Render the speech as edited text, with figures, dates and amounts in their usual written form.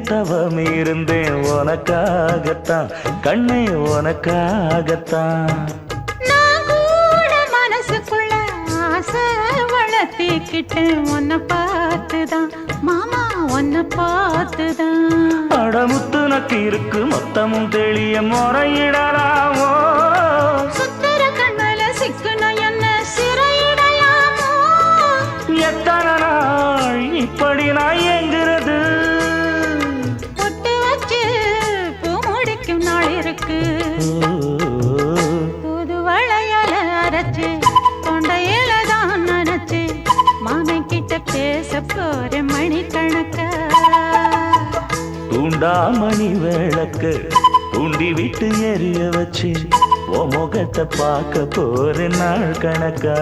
தவம் இருந்தேன் உனக்காகத்தான் கண்ணே உனக்காகத்தான். நான் கூட மனசுக்குள்ள ஆசை வளர்த்திக்கிட்டேன் உன்னை பார்த்துதான் மாமா உன்னை பார்த்துதான். அடமுத்து நக்கு இருக்கு மொத்தமும் தெளிய முறையிடலாமோ சுத்தர கண்மல சிக்குன என்ன சிறையிடையாமோ. எத்தனை நாள் இப்படி நான் எங்கிறது பொட்டு வச்சு பூ முடிக்கும் நாள் இருக்கு. புது வளையல அரைச்சு தொண்டையில தான் நினைச்சு மாமன் கிட்ட பேச போற மணிக்கணக்கா. தூண்டாமணி விளக்கு தூண்டி விட்டு எரிய வச்சு உன் முகத்தை பார்க்க போற நாள் கணக்கா.